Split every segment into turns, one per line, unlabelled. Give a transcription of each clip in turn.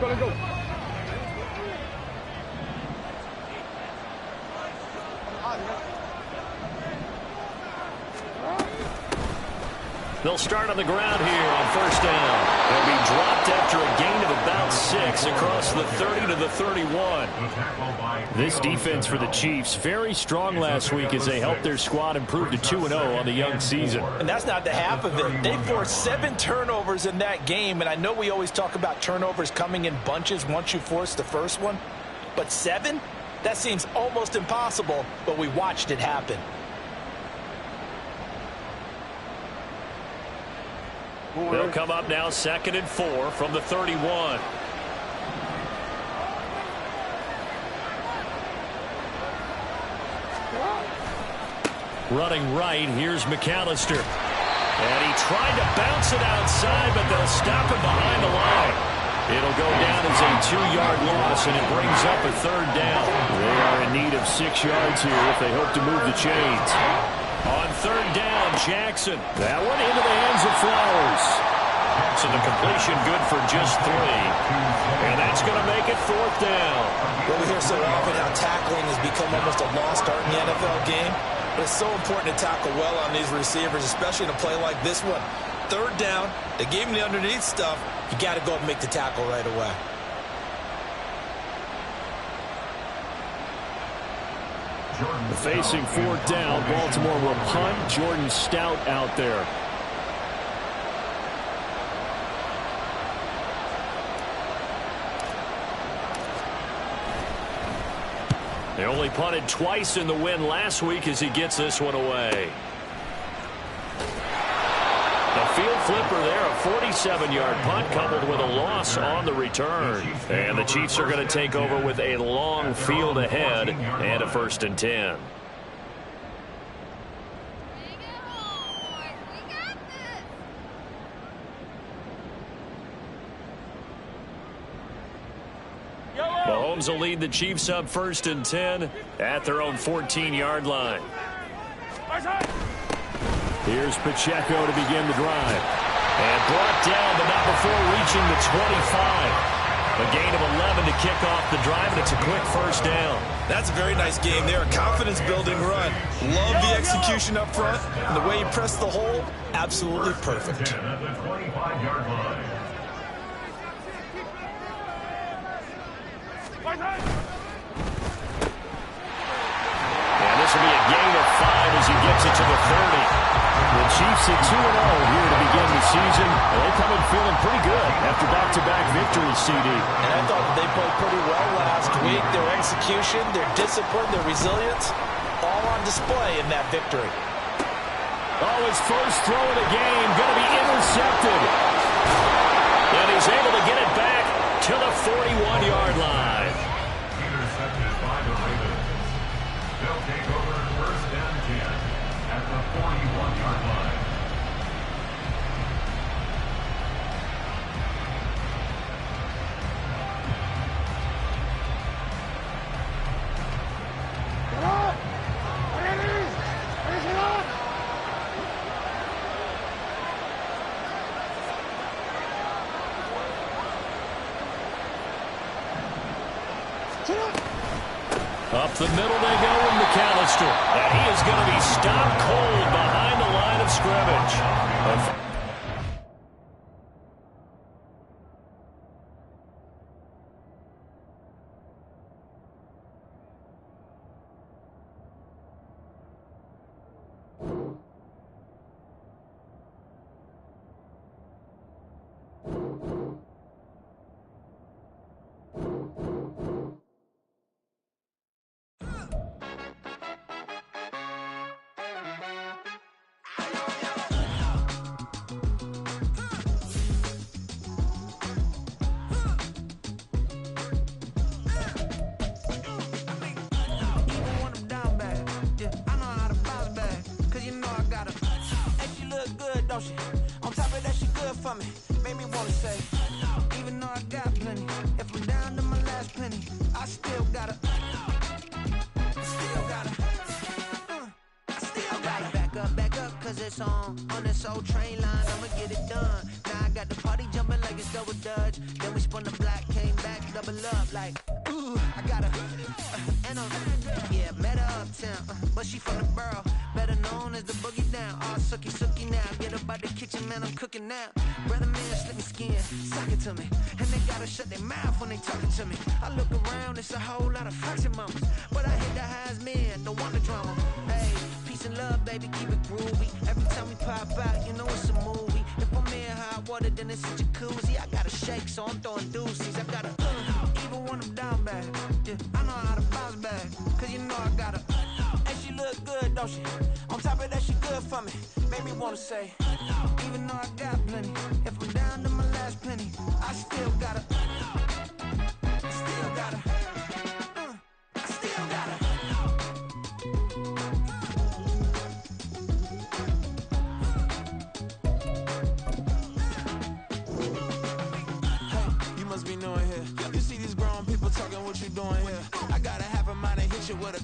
Let's go.
They'll start on the ground here on first down. They'll be dropped after a gain of about 6 across the 30 to the 31. This defense for the Chiefs, very strong last week as they helped their squad improve to 2-0 on the young season.
And that's not the half of it. They forced 7 turnovers in that game, and I know we always talk about turnovers coming in bunches once you force the first one, but 7? That seems almost impossible, but we watched it happen.
They'll come up now 2nd and 4 from the 31. Running right, here's McAllister. And he tried to bounce it outside, but they'll stop him behind the line. It'll go down as a 2-yard loss, and it brings up a 3rd down. They are in need of 6 yards here if they hope to move the chains. On 3rd down, Jackson. That one into the hands of Flowers. So the completion good for just 3. And that's going to make it 4th down.
Well, we hear so often how tackling has become almost a lost art in the NFL game. But it's so important to tackle well on these receivers, especially in a play like this one. 3rd down, they gave him the underneath stuff. You got to go and make the tackle right away.
Facing 4th down, Baltimore will punt. Jordan Stout out there. They only punted twice in the win last week as he gets this one away. The field flipper there, a 47-yard punt coupled with a loss on the return. And the Chiefs are going to take over with a long field ahead and a 1st and 10. Mahomes will lead the Chiefs up 1st and 10 at their own 14-yard line. Here's Pacheco to begin the drive. And brought down, but not before reaching the 25. A gain of 11 to kick off the drive, and it's a quick 1st down.
That's a very nice game there. A confidence-building run. Love the execution up front. And the way he pressed the hole, absolutely perfect.
And this will be a gain of 5 as he gets it to the 30. The Chiefs at 2-0 here to begin the season. They come in feeling pretty good after back-to-back victories, CD.
And I thought they played pretty well last week. Their execution, their discipline, their resilience, all on display in that victory.
Oh, his first throw of the game going to be intercepted. And he's able to get it back to the 41-yard line.
Intercepted by the Ravens. They'll take over 1st and 10 at the 41-yard line.
Up the middle they go with McAllister. And he is going to be stopped cold behind the line of scrimmage.
On top of that, she good for me. Made me wanna say, even though I got plenty, if I'm down to my last penny, I still gotta back up, cause it's on this old train line, I'ma get it done. Now I got the party jumping like it's double dutch. Then we spun the block, came back, double up like, ooh, I got her. And yeah, met her uptown, but she from the borough, better known as the boogie down. All sookie now, get up out the kitchen, man, I'm cooking now. Brother man, slip me skin, suck it to me. And they gotta shut their mouth when they talking to me. I look around, it's a whole lot of flexing mamas, but I hit the highs, man, don't want the drama. Hey, peace and love, baby, keep it groovy. Every time we pop out, you know it's a movie. If I'm in hot water, then it's a jacuzzi. I gotta shake, so I'm throwing deuces. I gotta even when I'm down bad. Yeah, I know how to bounce back, cause you know I gotta. And she look good, don't she? On top of that, she good for me. Made me wanna say, even though I got plenty, if I'm down to my last penny, I still gotta. I still gotta. I still gotta. Hey, you must be new in here. You see these grown people talking, what you doing here? I gotta have a mind and hit you with a.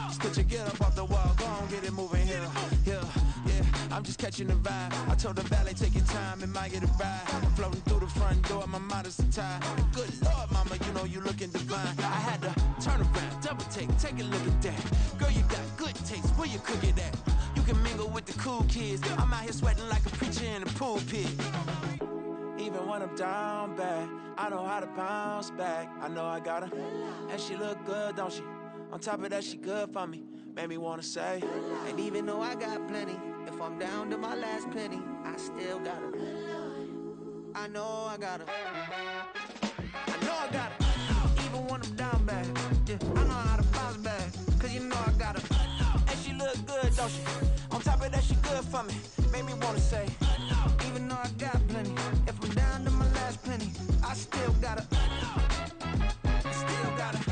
Just put your get up off the wall, go on, get it moving here. Yeah. I'm just catching the vibe. I told the valet, take your time, it might get a ride. Floating through the front door, my mind is a tie. Good Lord, mama, you know you looking divine. I had to turn around, double take a look at that. Girl, you got good taste, where you cook it at? You can mingle with the cool kids. I'm out here sweating like a preacher in a pulpit. Even when I'm down bad, I know how to bounce back. I know I got her, and she look good, don't she? On top of that, she good for me. Made me wanna say, and even though I got plenty, if I'm down to my last penny, I still got her. I know I got her. I know I got her. Even when I'm down bad, yeah, I know how to bounce back, cause you know I got her. And she look good, don't she? On top of that, she good for me. Made me wanna say, even though I got plenty, if I'm down to my last penny, I still got her. I still got her.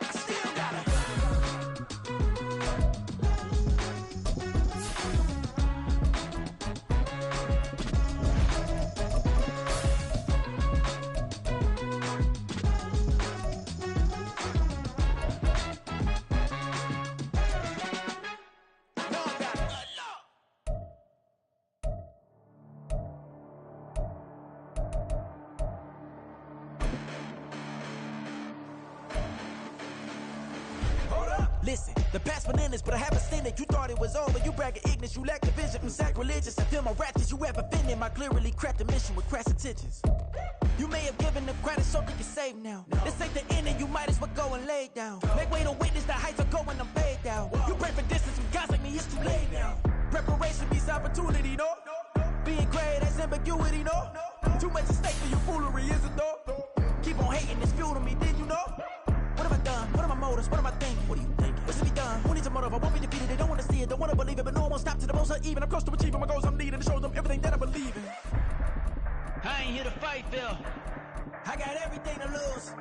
I still got her.
Listen, the past bananas, but I haven't seen it. You thought it was over, you bragging ignorance, you lack the vision from sacrilegious. I feel my ratchets, you have offended my clearly crafted mission with crass intentions. You may have given them credit so they can save now. This ain't the end and you might as well go and lay down. Make way to witness the heights are going, I'm paid down. You pray for distance with guys like me, it's too late now. Preparation beats opportunity, no? Being great, that's ambiguity, no? Too much at stake for your foolery, is it though? Keep on hating, it's fuel to me, did you know? What have I done? What are my motives? What am I thinking? What are you thinking? What's to be done? Who needs a motive? I won't be defeated. They don't want to see it, don't want to believe it, but no one won't stop to the most uneven. I'm close to achieving my goals. I'm needing to show them everything that I believe in.
I ain't here to fight, Phil.
I got everything to lose.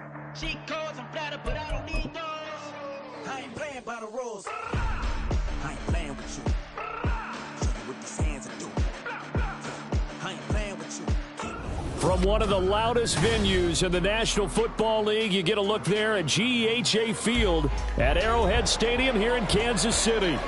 Cheat codes, I'm flattered, but I don't need those.
I ain't playing by the rules. I ain't playing with you. Show you what these hands are doing. I ain't playing with you.
From one of the loudest venues in the National Football League, you get a look there at GEHA Field at Arrowhead Stadium here in Kansas City.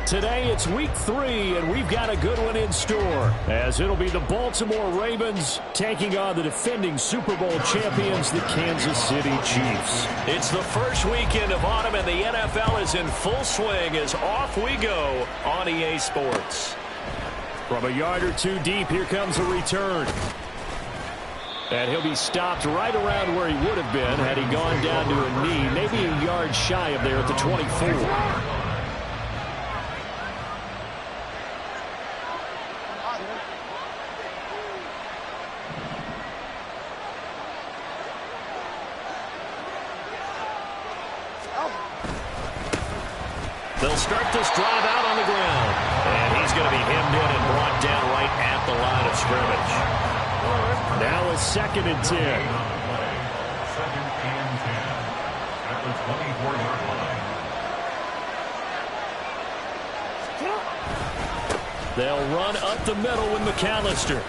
Today it's week 3, and we've got a good one in store, as it'll be the Baltimore Ravens taking on the defending Super Bowl champions, the Kansas City Chiefs. It's the first weekend of autumn, and the NFL is in full swing as off we go on EA Sports. From a yard or two deep, here comes a return. And he'll be stopped right around where he would have been had he gone down to a knee, maybe a yard shy of there at the 24. They'll start this drive out on the ground. And he's going to be hemmed in and brought down right at the line of scrimmage. Now a 2nd and 10.
Second and 10 at the 24-yard line.
They'll run up the middle with McAllister.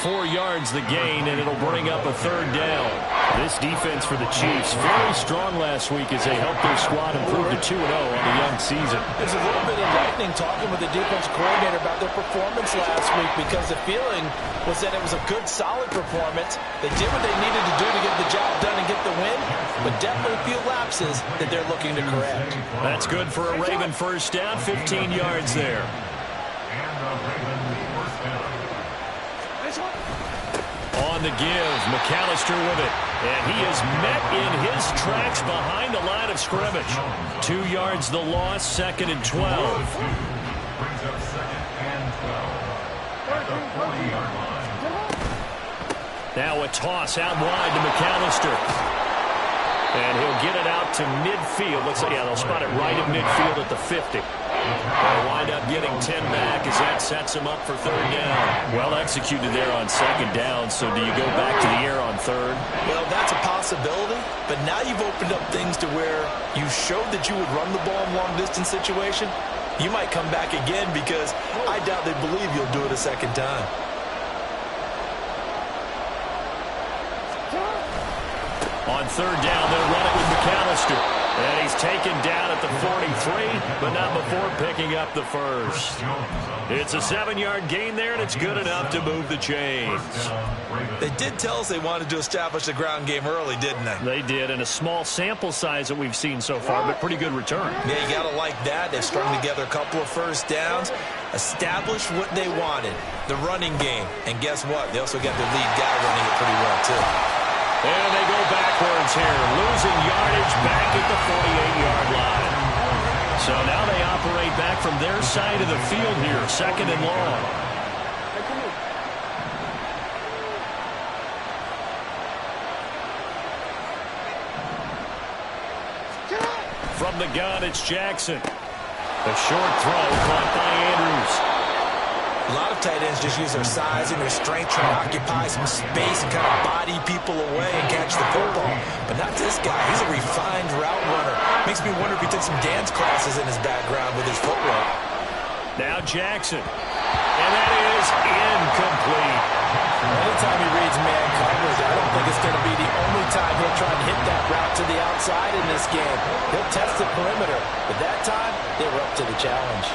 4 yards the gain, and it'll bring up a 3rd down. This defense for the Chiefs, very strong last week as they helped their squad improve to 2-0 on the young season.
There's a little bit of lightning talking with the defense coordinator about their performance last week because the feeling was that it was a good, solid performance. They did what they needed to do to get the job done and get the win, but definitely a few lapses that they're looking to correct.
That's good for a Raven first down, 15 yards there.
And the Ravens first down.
On the give, McAllister with it. And he is met in his tracks behind the line of scrimmage. 2 yards the loss, 2nd and 12.
Brings up 2nd and 12 at the 40-yard line.
Now a toss out wide to McAllister. And he'll get it out to midfield. They'll spot it right at midfield at the 50. They'll wind up getting 10 back as that sets them up for 3rd down. Well executed there on 2nd down, so do you go back to the air on 3rd?
Well, that's a possibility, but now you've opened up things to where you showed that you would run the ball in long-distance situation. You might come back again because I doubt they believe you'll do it a 2nd time.
On 3rd down, they'll run it with McAllister. And he's taken down at the 43, but not before picking up the first. It's a 7-yard gain there, and it's good enough to move the chains.
They did tell us they wanted to establish the ground game early, didn't they?
They did, and a small sample size that we've seen so far, but pretty good return.
Yeah, you got to like that. They've strung together a couple of first downs, established what they wanted, the running game. And guess what? They also got their lead guy running it pretty well, too.
And they go backwards here, losing yardage back at the 48-yard line. So now they operate back from their side of the field here, 2nd and long. From the gun, it's Jackson. A short throw caught by Andrews.
A lot of tight ends just use their size and their strength, trying to occupy some space and kind of body people away and catch the football. But not this guy. He's a refined route runner. Makes me wonder if he took some dance classes in his background with his footwork.
Now Jackson. And that is incomplete.
Anytime he reads man coverage, I don't think it's going to be the only time he'll try and hit that route to the outside in this game. He'll test the perimeter. But that time, they were up to the challenge.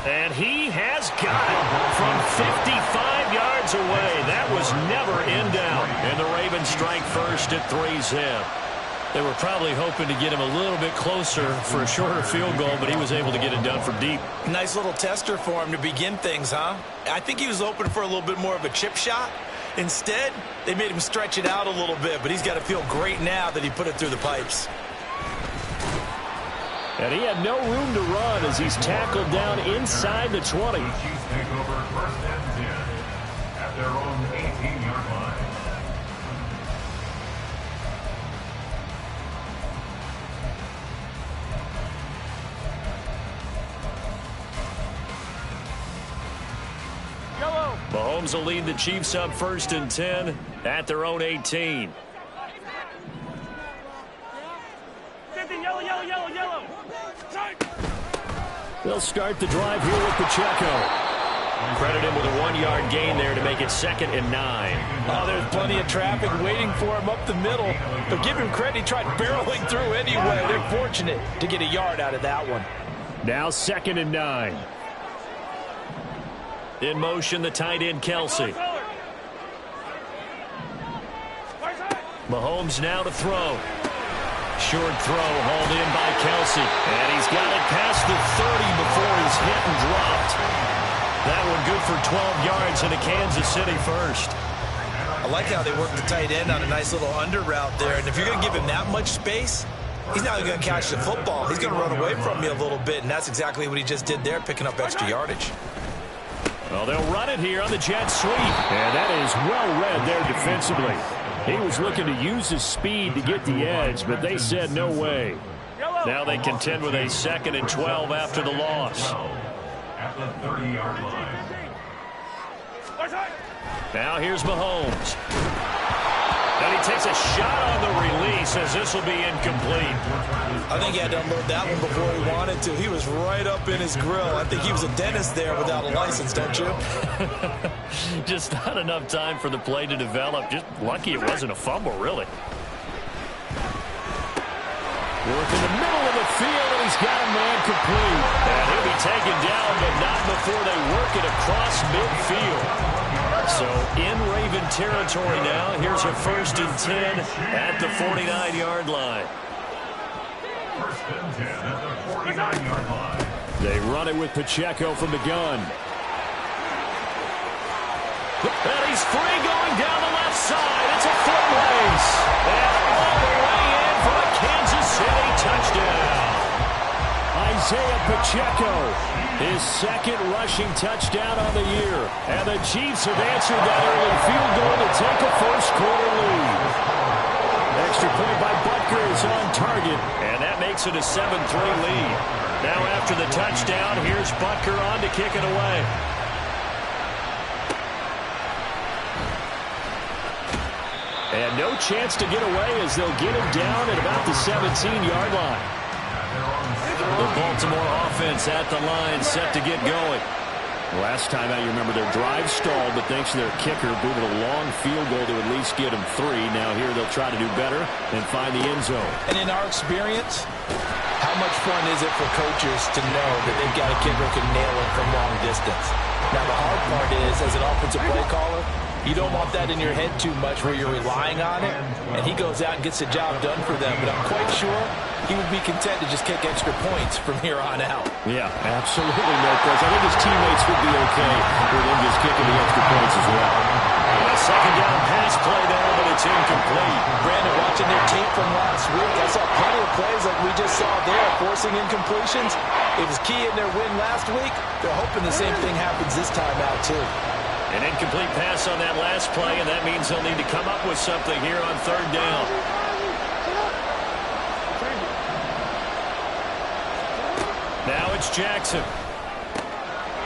And he has got it from 55 yards away. That was never in doubt. And the Ravens strike first at 3-zip. They were probably hoping to get him a little bit closer for a shorter field goal, but he was able to get it done from deep.
Nice little tester for him to begin things, huh? I think he was hoping for a little bit more of a chip shot. Instead, they made him stretch it out a little bit, but he's got to feel great now that he put it through the pipes.
And he had no room to run as he's tackled down inside the 20.
Chiefs take over 1st and 10 at their own 18-yard line.
Mahomes will lead the Chiefs up 1st and 10 at their own 18. They'll start the drive here with Pacheco. Credit him with a 1-yard gain there to make it 2nd and 9.
Oh, there's plenty of traffic waiting for him up the middle. But give him credit, he tried barreling through anyway. They're fortunate to get a yard out of that one.
Now 2nd and 9. In motion, the tight end, Kelsey. Mahomes now to throw. Short throw hauled in by Kelsey. And he's got it past the 30 before he's hit and dropped. That one good for 12 yards and a Kansas City first.
I like how they work the tight end on a nice little under route there. And if you're going to give him that much space, he's not going to catch the football. He's going to run away from you a little bit, and that's exactly what he just did there, picking up extra yardage.
Well, they'll run it here on the jet sweep. And that is well read there defensively. He was looking to use his speed to get the edge, but they said no way. Now they contend with a 2nd and 12 after the loss.
At the 30-yard line.
Now here's Mahomes. And he takes a shot on the release as this will be incomplete.
I think he had to unload that one before he wanted to. He was right up in his grill. I think he was a dentist there without a license, don't you?
Just not enough time for the play to develop. Just lucky it wasn't a fumble, really. Work in the middle of the field, and he's got a man complete. And he'll be taken down, but not before they work it across midfield. So in Raven territory now. Here's a 1st and 10 at the 49-yard line.
1st and 10 at the 49-yard line.
They run it with Pacheco from the gun. And he's free going down the left side. It's a foot race. And all the way in for a Kansas City touchdown. Isaiah Pacheco, his 2nd rushing touchdown on the year. And the Chiefs have answered that early field goal to take a first-quarter lead. Extra point by Butker is on target, and that makes it a 7-3 lead. Now after the touchdown, here's Butker on to kick it away. And no chance to get away as they'll get him down at about the 17-yard line. The Baltimore offense at the line, set to get going. Last time out, you remember their drive stalled, but thanks to their kicker, booted a long field goal to at least get them 3. Now here they'll try to do better and find the end zone.
And in our experience, how much fun is it for coaches to know that they've got a kicker who can nail it from long distance? Now the hard part is, as an offensive play caller, you don't want that in your head too much where you're relying on it, and he goes out and gets the job done for them. But I'm quite sure he would be content to just kick extra points from here on out.
Yeah, absolutely no question. I think his teammates would be okay with him just kicking the extra points as well. A 2nd down pass play there, but it's incomplete.
Brandon, watching their tape from last week, I saw plenty of plays like we just saw there, forcing incompletions. It was key in their win last week. They're hoping the same thing happens this time out, too.
An incomplete pass on that last play, and that means they'll need to come up with something here on 3rd down. Now it's Jackson.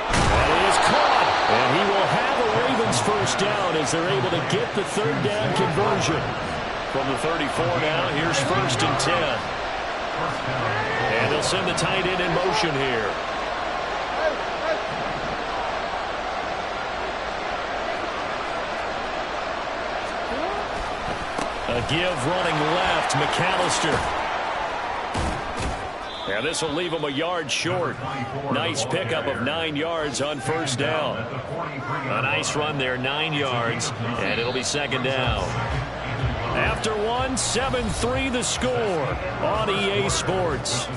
That is caught, and he will have a Ravens 1st down as they're able to get the 3rd down conversion. From the 34 now, here's 1st and 10. And they'll send the tight end in motion here. A give running left, McAllister. And this will leave him a yard short. Nice pickup of 9 yards on 1st down. A nice run there, 9 yards, and it'll be 2nd down. After 1, 7-3 the score on EA Sports.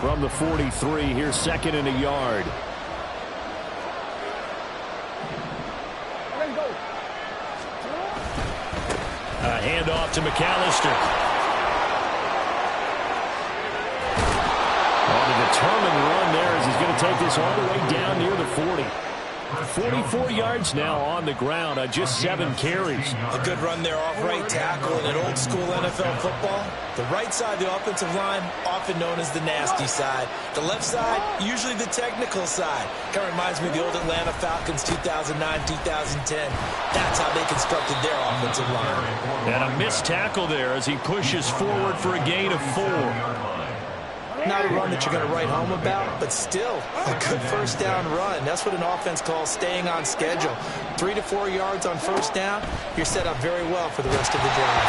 From the 43, here's 2nd and a yard. A handoff to McAllister. On a determined run there as he's going to take this all the way down near the 40. 44 yards now on the ground on just 7 carries.
A good run there off right tackle in an old-school NFL football. The right side of the offensive line, often known as the nasty side. The left side, usually the technical side. Kind of reminds me of the old Atlanta Falcons 2009, 2010. That's how they constructed their offensive line.
And a missed tackle there as he pushes forward for a gain of 4.
Not a run that you're going to write home about, but still a good 1st down run. That's what an offense calls staying on schedule. 3 to 4 yards on 1st down, you're set up very well for the rest of the drive.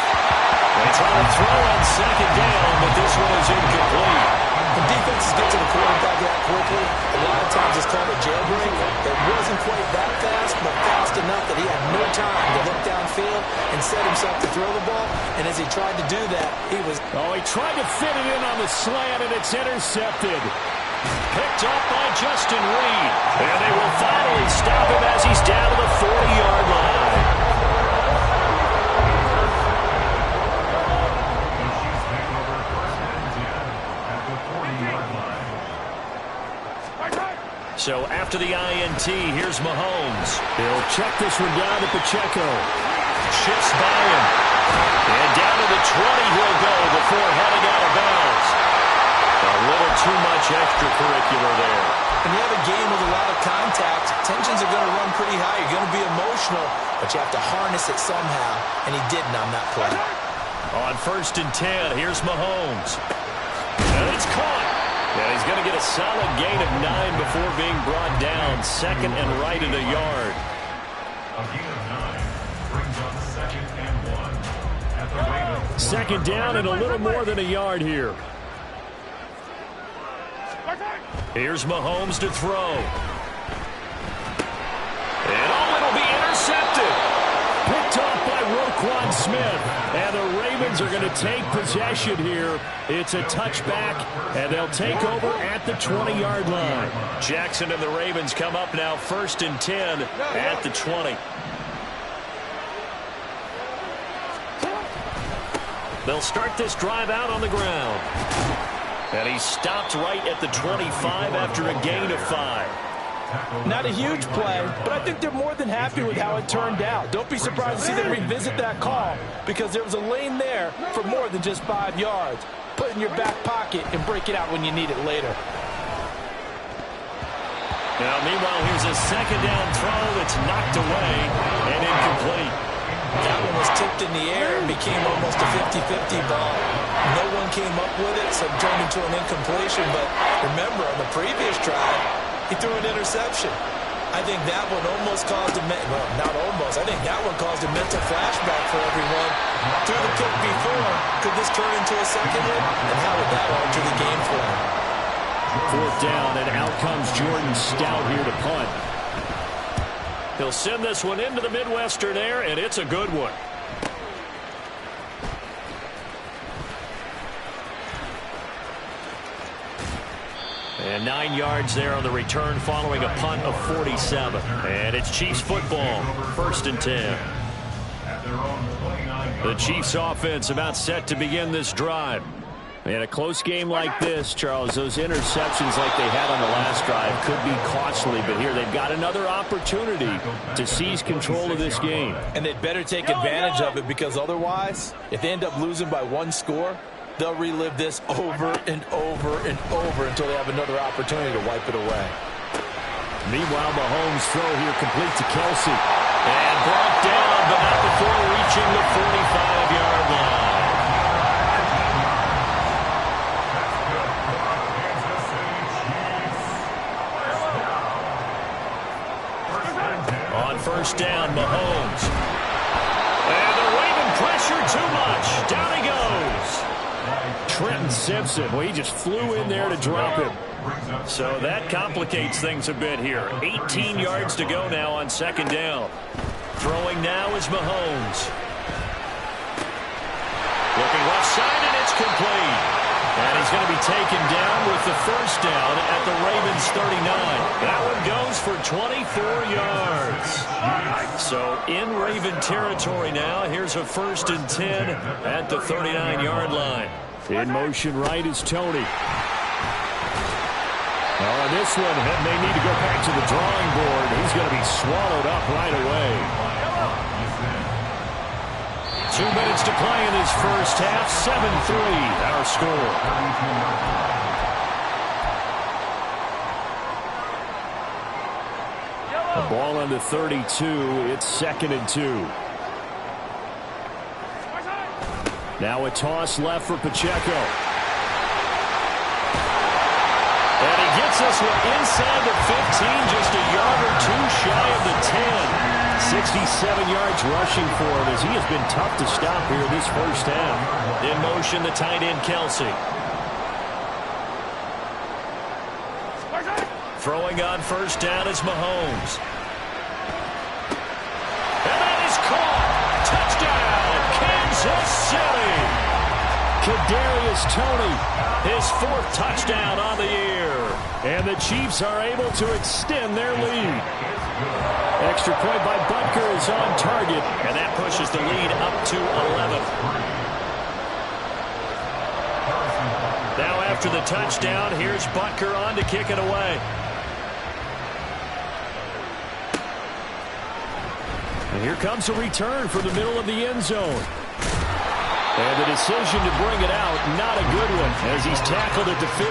They try to throw on 2nd down, but this one is incomplete.
When defenses get to the quarterback that quickly, a lot of times it's called a jailbreak. It wasn't quite that fast, but fast enough that he had no time to look downfield and set himself to throw the ball. And as he tried to do that, he was...
Oh, he tried to fit it in on the slant, and it's intercepted. Picked up by Justin Reed. And they will finally stop him as he's down to the 40-yard line. So after the INT, here's Mahomes. He'll check this one down to Pacheco. Shifts by him. And down to the 20 he'll go before heading out of bounds. too much extracurricular there.
When you have a game with a lot of contact, tensions are going to run pretty high. You're going to be emotional, but you have to harness it somehow, and he didn't on that play.
On 1st and 10, here's Mahomes. And it's caught. And he's going to get a solid gain of 9 before being brought down. 2nd and right at a yard.
A gain of 9 brings up 2nd and 1 at the Ravens.
2nd down and a little more than a yard here. Here's Mahomes to throw. And it'll be intercepted. Picked off by Roquan Smith. And the Ravens are going to take possession here. It's a touchback, and they'll take over at the 20-yard line. Jackson and the Ravens come up now 1st and 10 at the 20. They'll start this drive out on the ground. And he stopped right at the 25 after a gain of 5.
Not a huge play, but I think they're more than happy with how it turned out. Don't be surprised to see them revisit that call because there was a lane there for more than just 5 yards. Put it in your back pocket and break it out when you need it later.
Now, meanwhile, here's a 2nd down throw that's knocked away and incomplete.
That one was tipped in the air and became almost a 50-50 ball. No one came up with it, so it turned into an incompletion. But remember, on the previous drive, he threw an interception. I think that one almost caused a well, not almost. I think that one caused a mental flashback for everyone. Threw the pick before. Could this turn into a second one? And how would that alter the game for him?
4th down, and out comes Jordan Stout here to punt. He'll send this one into the Midwestern air, and it's a good one. And 9 yards there on the return following a punt of 47. And it's Chiefs football, 1st and 10. The Chiefs offense about set to begin this drive. In a close game like this, Charles, those interceptions like they had on the last drive could be costly, but here they've got another opportunity to seize control of this game.
And they'd better take advantage of it because otherwise, if they end up losing by 1 score, they'll relive this over and over and over until they have another opportunity to wipe it away.
Meanwhile, Mahomes' throw here complete to Kelsey. And brought down, but not before reaching the 45-yard line. On 1st down, Mahomes. And the Raven pressure too much. Down he goes. Trenton Simpson, well, he just flew in there to drop him. So that complicates things a bit here. 18 yards to go now on 2nd down. Throwing now is Mahomes. Looking left side, and it's complete. And he's going to be taken down with the 1st down at the Ravens 39. That one goes for 24 yards. So in Raven territory now. Here's a 1st and 10 at the 39-yard line. In motion right is Tony. On this one, they need to go back to the drawing board. He's going to be swallowed up right away. 2 minutes to play in this first half. 7-3, our score. The ball on the 32. It's 2nd and 2. Now a toss left for Pacheco. And he gets this one inside the 15, just a yard or 2 shy of the 10. 67 yards rushing for him as he has been tough to stop here this first half. In motion, the tight end, Kelsey. Throwing on 1st down is Mahomes. And that is caught. Touchdown, Kansas City. Kadarius Toney, his 4th touchdown on the year. And the Chiefs are able to extend their lead. Extra point by Butker is on target, and that pushes the lead up to 11. Now after the touchdown, here's Butker on to kick it away. And here comes a return for the middle of the end zone. And the decision to bring it out, not a good one, as he's tackled at the 15.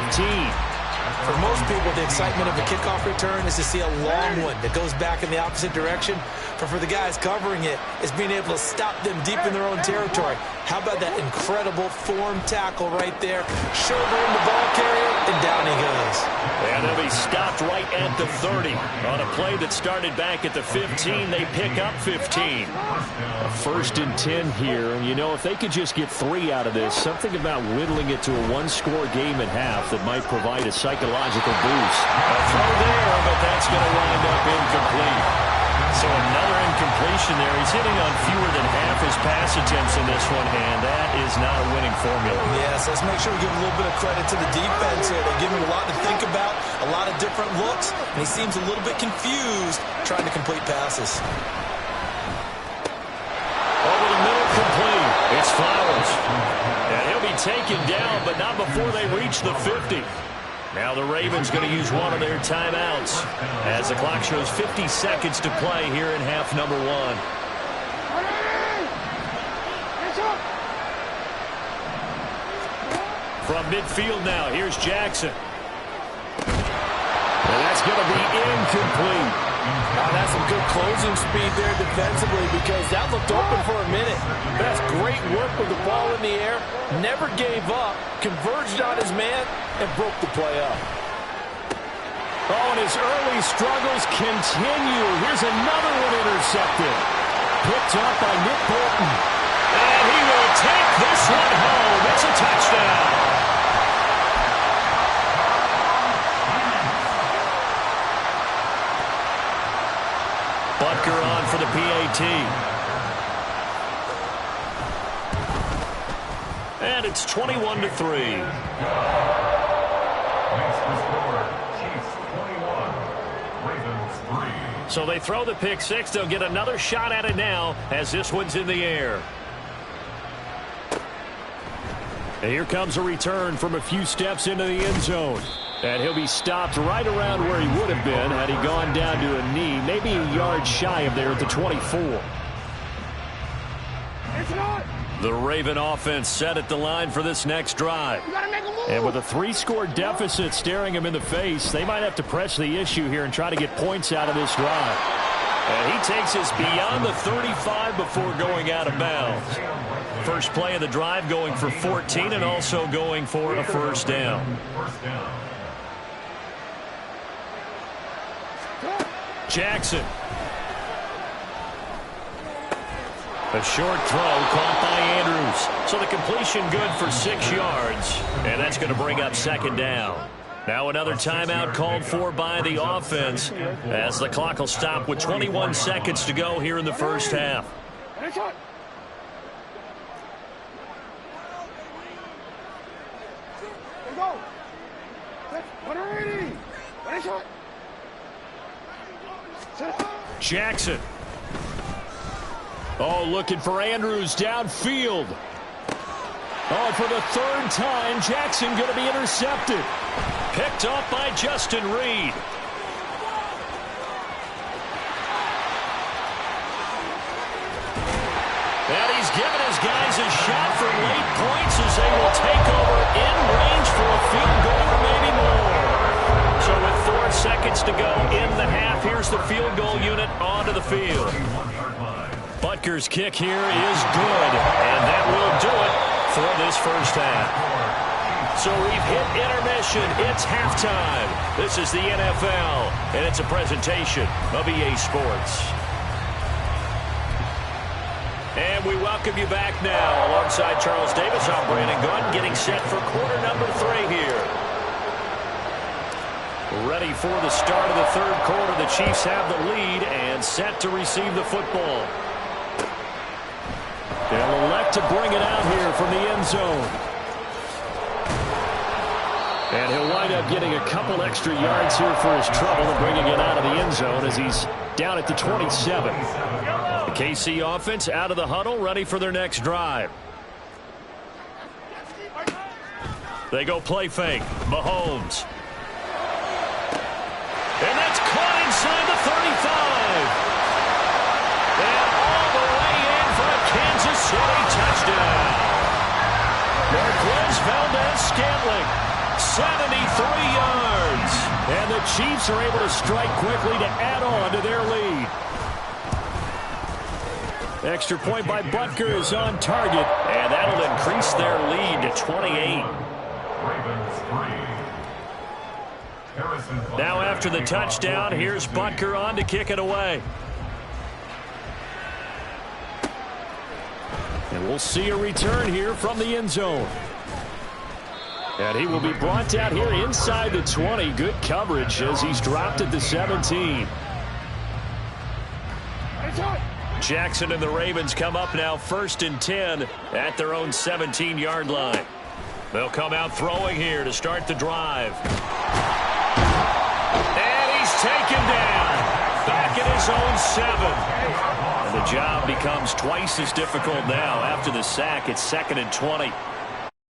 For most people, the excitement of a kickoff return is to see a long one that goes back in the opposite direction. But for the guys covering it, it's being able to stop them deep in their own territory. How about that incredible form tackle right there? Shouldering the ball carrier, and down he goes.
And he'll be stopped right at the 30. On a play that started back at the 15, they pick up 15. A 1st and 10 here. And, you know, if they could just get 3 out of this, something about whittling it to a 1-score game at half that might provide a psychological boost. A throw there, but that's going to wind up incomplete. So another incompletion there. He's hitting on fewer than half his pass attempts in this one, and that is not a winning formula.
Yes, let's make sure we give a little bit of credit to the defense here. They give him a lot to think about, a lot of different looks, and he seems a little bit confused trying to complete passes.
Over the middle, complete. It's Flowers. And he'll be taken down, but not before they reach the 50. Now the Ravens going to use one of their timeouts as the clock shows 50 seconds to play here in half number 1. From midfield now, here's Jackson. And that's going to be incomplete.
Now that's some good closing speed there defensively, because that looked open for a minute. But that's great work with the ball in the air. Never gave up, converged on his man, and broke the play up.
Oh, and his early struggles continue. Here's another one intercepted. Picked up by Nick Bolton. And he will take this one home. It's a touchdown. Butker on for the PAT. And it's 21-3. So they throw the pick 6. They'll get another shot at it now as this one's in the air. And here comes a return from a few steps into the end zone. And he'll be stopped right around where he would have been had he gone down to a knee, maybe a yard shy of there at the 24. The Raven offense set at the line for this next drive. And with a 3-score deficit staring him in the face, they might have to press the issue here and try to get points out of this drive. And he takes us beyond the 35 before going out of bounds. First play of the drive going for 14 and also going for a first down. Jackson. A short throw caught by Andrews. So the completion good for 6 yards. And that's going to bring up second down. Now another timeout called for by the offense as the clock will stop with 21 seconds to go here in the first half. Jackson. Oh, looking for Andrews downfield. Oh, for the 3rd time, Jackson going to be intercepted. Picked off by Justin Reed. And he's given his guys a shot for late points as they will take over in range for a field goal or maybe more. So with 4 seconds to go in the half, here's the field goal unit onto the field. Butker's kick here is good, and that will do it for this first half. So we've hit intermission. It's halftime. This is the NFL, and it's a presentation of EA Sports. And we welcome you back now. Alongside Charles Davis, I'm Brandon Gunn, getting set for quarter number 3 here. Ready for the start of the 3rd quarter. The Chiefs have the lead and set to receive the football. They'll elect to bring it out here from the end zone. And he'll wind up getting a couple extra yards here for his trouble and bringing it out of the end zone as he's down at the 27. The KC offense out of the huddle, ready for their next drive. They go play fake. Mahomes. And that's caught inside the 35. And all the way in for a Kansas City touchdown. 73 yards. And the Chiefs are able to strike quickly to add on to their lead. Extra point by Butker is on target, and that'll increase their lead to 28. Now after the touchdown, here's Butker on to kick it away. And we'll see a return here from the end zone. And he will be brought down here inside the 20. Good coverage as he's dropped at the 17. Jackson and the Ravens come up now 1st and 10 at their own 17-yard line. They'll come out throwing here to start the drive. And he's taken down back at his own 7. And the job becomes twice as difficult now after the sack. It's 2nd and 20.